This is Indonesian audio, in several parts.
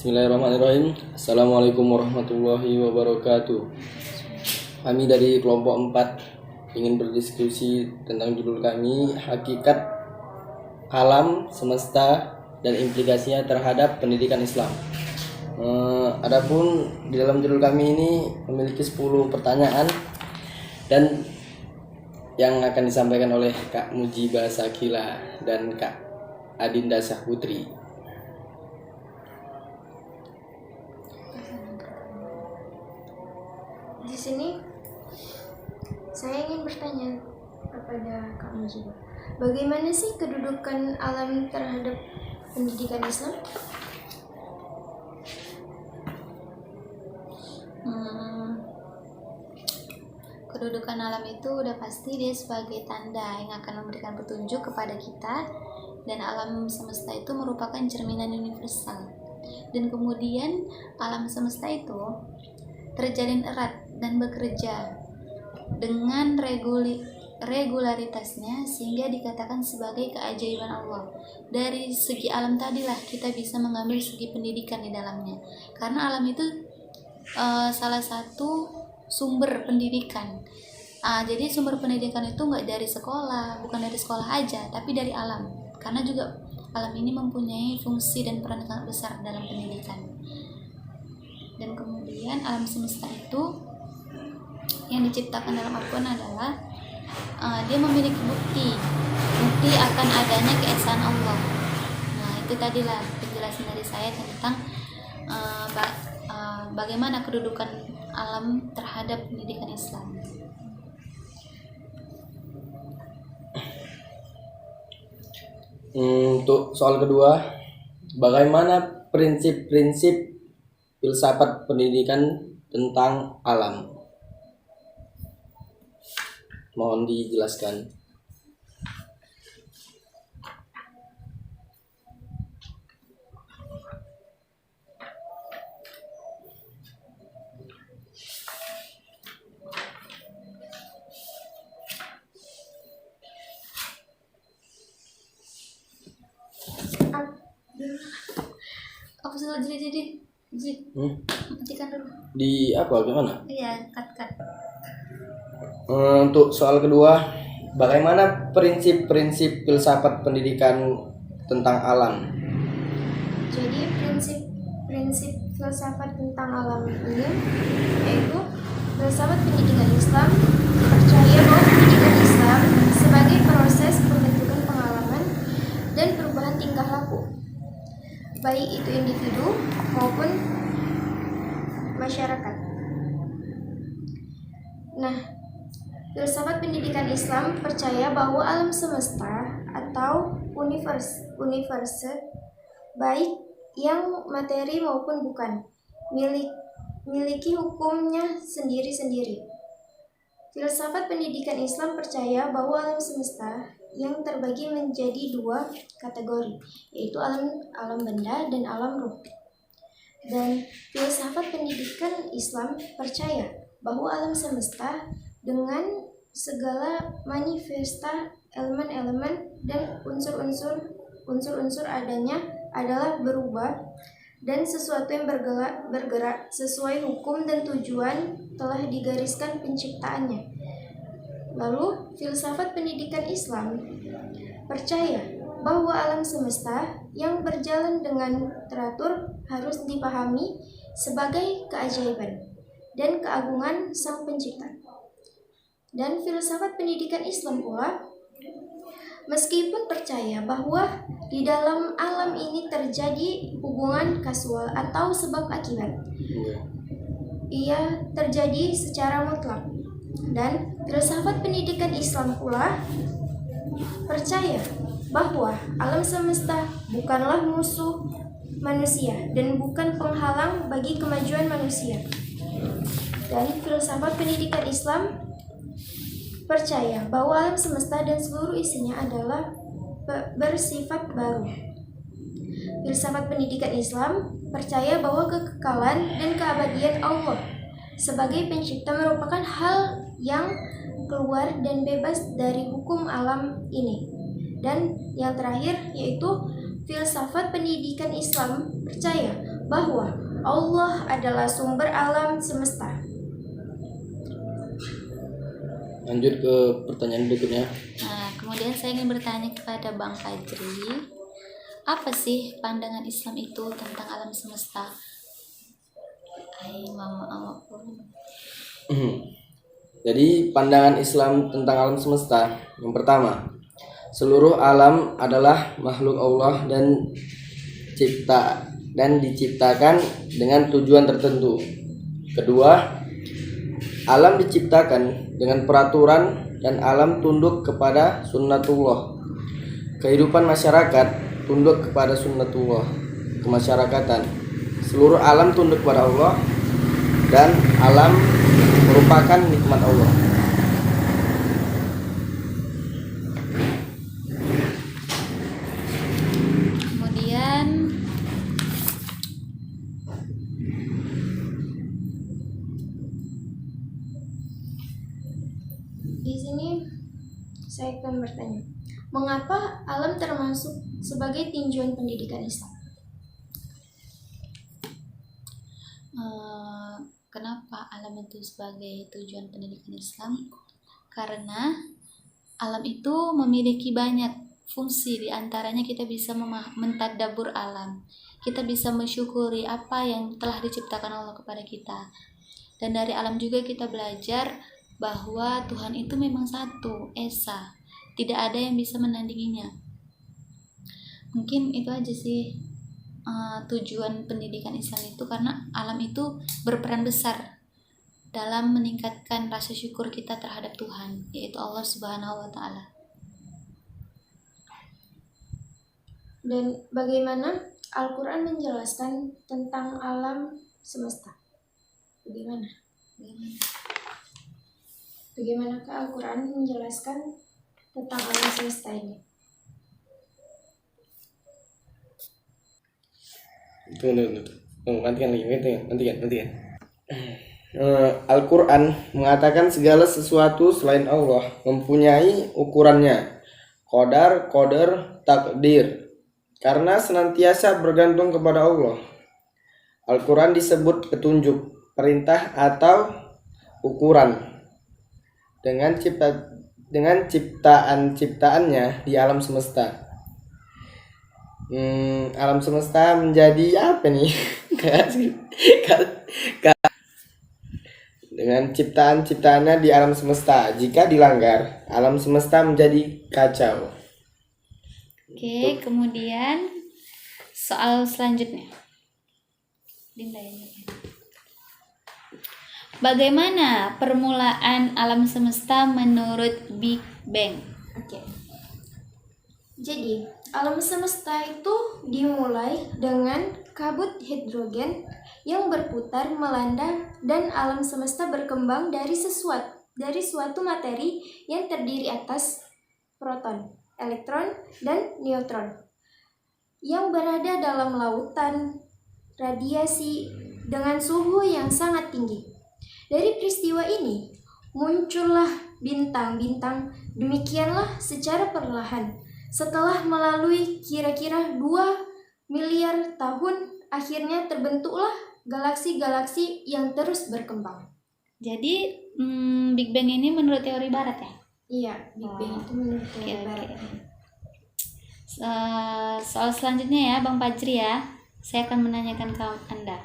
Bismillahirrahmanirrahim. Assalamualaikum warahmatullahi wabarakatuh. Kami dari kelompok 4 ingin berdiskusi tentang judul kami, hakikat alam semesta dan implikasinya terhadap pendidikan Islam. Adapun di dalam judul kami ini memiliki 10 pertanyaan dan yang akan disampaikan oleh Kak Mujibah Sakila dan Kak Adinda Syahputri. Di sini saya ingin bertanya kepada Kak Mujibah, bagaimana sih kedudukan alam terhadap pendidikan Islam? Kedudukan alam itu udah pasti dia sebagai tanda yang akan memberikan petunjuk kepada kita, dan alam semesta itu merupakan cerminan universal. Dan kemudian alam semesta itu terjalin erat dan bekerja dengan regularitasnya sehingga dikatakan sebagai keajaiban Allah. Dari segi alam tadilah kita bisa mengambil segi pendidikan di dalamnya, karena alam itu salah satu sumber pendidikan. Jadi sumber pendidikan itu nggak dari sekolah, bukan dari sekolah aja, tapi dari alam, karena juga alam ini mempunyai fungsi dan peran sangat besar dalam pendidikan. Dan kemudian alam semesta itu yang diciptakan dalam Al-Quran adalah dia memiliki bukti akan adanya keesaan Allah. Nah, itu tadilah penjelasan dari saya tentang bagaimana kedudukan alam terhadap pendidikan Islam. Untuk soal kedua, bagaimana prinsip-prinsip filsafat pendidikan tentang alam? Mohon dijelaskan. Apa sih jadi matikan dulu. Di apa? Gimana? Iya, cut. Untuk soal kedua, bagaimana prinsip-prinsip filsafat pendidikan tentang alam? Jadi prinsip filsafat tentang alam ini yaitu filsafat pendidikan Islam percaya bahwa pendidikan Islam sebagai proses pembentukan pengalaman dan perubahan tingkah laku, baik itu individu maupun masyarakat. Nah, filsafat pendidikan Islam percaya bahwa alam semesta atau universe baik yang materi maupun bukan miliki hukumnya sendiri-sendiri. Filsafat pendidikan Islam percaya bahwa alam semesta yang terbagi menjadi 2 kategori, yaitu alam benda dan alam ruh. Dan filsafat pendidikan Islam percaya bahwa alam semesta dengan segala manifesta elemen-elemen dan unsur-unsur adanya adalah berubah, dan sesuatu yang bergerak sesuai hukum dan tujuan telah digariskan penciptaannya. Lalu filsafat pendidikan Islam percaya bahwa alam semesta yang berjalan dengan teratur harus dipahami sebagai keajaiban dan keagungan Sang Pencipta. Dan filsafat pendidikan Islam pula meskipun percaya bahwa di dalam alam ini terjadi hubungan kasual atau sebab akibat, ia terjadi secara mutlak. Dan filsafat pendidikan Islam pula percaya bahwa alam semesta bukanlah musuh manusia dan bukan penghalang bagi kemajuan manusia. Dan filsafat pendidikan Islam percaya bahwa alam semesta dan seluruh isinya adalah bersifat baru. Filsafat pendidikan Islam percaya bahwa kekekalan dan keabadian Allah sebagai pencipta merupakan hal yang keluar dan bebas dari hukum alam ini. Dan yang terakhir yaitu filsafat pendidikan Islam percaya bahwa Allah adalah sumber alam semesta. Lanjut ke pertanyaan berikutnya. Nah, kemudian saya ingin bertanya kepada Bang Fajri, apa sih pandangan Islam itu tentang alam semesta? Jadi pandangan Islam tentang alam semesta, yang pertama, seluruh alam adalah makhluk Allah dan diciptakan dengan tujuan tertentu. Kedua, alam diciptakan dengan peraturan dan alam tunduk kepada sunnatullah. Kehidupan masyarakat tunduk kepada sunnatullah kemasyarakatan. Seluruh alam tunduk kepada Allah dan alam merupakan nikmat Allah. Kemudian Di sini saya akan bertanya, mengapa alam termasuk sebagai tinjauan pendidikan Islam? kenapa alam itu sebagai tujuan pendidikan Islam? Karena alam itu memiliki banyak fungsi, diantaranya kita bisa mentadabbur alam, kita bisa mensyukuri apa yang telah diciptakan Allah kepada kita, dan dari alam juga kita belajar bahwa Tuhan itu memang satu, esa, tidak ada yang bisa menandinginya. Mungkin itu aja sih tujuan pendidikan Islam itu, karena alam itu berperan besar dalam meningkatkan rasa syukur kita terhadap Tuhan, yaitu Allah Subhanahu wa Ta'ala. Dan bagaimana Al-Quran menjelaskan tentang alam semesta? Bagaimanakah Al-Quran menjelaskan tentang alam semesta ini? Tunggu. Nantikan. Al-Quran mengatakan segala sesuatu selain Allah mempunyai ukurannya, qadar, takdir, karena senantiasa bergantung kepada Allah. Al-Quran disebut petunjuk, perintah atau ukuran dengan ciptaan-ciptaannya di alam semesta. Alam semesta menjadi apa nih? Dengan ciptaan-ciptaannya di alam semesta. Jika dilanggar, alam semesta menjadi kacau. Oke, kemudian soal selanjutnya. Dinda ya. Bagaimana permulaan alam semesta menurut Big Bang? Oke. Jadi, alam semesta itu dimulai dengan kabut hidrogen yang berputar melanda, dan alam semesta berkembang dari suatu materi yang terdiri atas proton, elektron, dan neutron yang berada dalam lautan radiasi dengan suhu yang sangat tinggi. Dari peristiwa ini muncullah bintang-bintang. Demikianlah secara perlahan, setelah melalui kira-kira 2 miliar tahun, akhirnya terbentuklah galaksi-galaksi yang terus berkembang. Jadi Big Bang ini menurut teori barat ya? Iya, Big Bang itu menurut teori barat. Soal selanjutnya ya Bang Fajri ya, saya akan menanyakan ke Anda.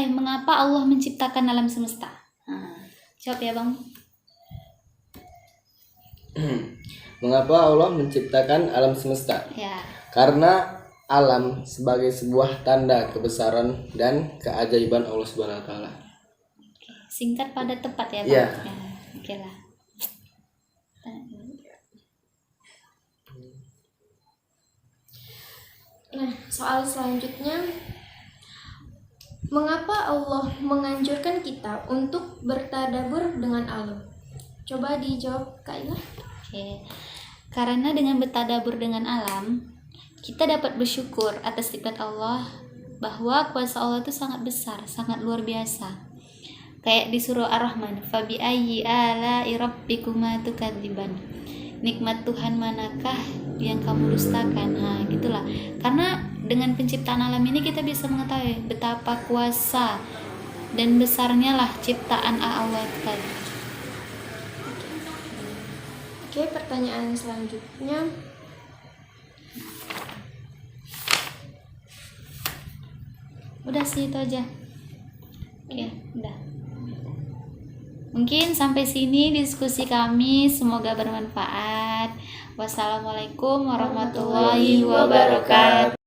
Mengapa Allah menciptakan alam semesta? Jawab ya Bang. Mengapa Allah menciptakan alam semesta? Ya. Karena alam sebagai sebuah tanda kebesaran dan keajaiban Allah Subhanahu wa Ta'ala. Singkat pada tepat ya Bang. Ya. Oke lah. Nah, soal selanjutnya, mengapa Allah menganjurkan kita untuk bertadabbur dengan alam? Coba dijawab Kak Ila. Oke. Karena dengan bertadabbur dengan alam, kita dapat bersyukur atas nikmat Allah, bahwa kuasa Allah itu sangat besar, sangat luar biasa. Kayak di surah Ar-Rahman, fabi ayyi ala'i rabbikuma tukadziban. nikmat Tuhan manakah yang kamu dustakan? Nah, gitulah. Karena dengan penciptaan alam ini kita bisa mengetahui betapa kuasa dan besarnya lah ciptaan Allah tadi. Oke, pertanyaan selanjutnya. Udah sih itu aja. Oke, udah. Mungkin sampai sini diskusi kami, semoga bermanfaat. Wassalamualaikum warahmatullahi wabarakatuh.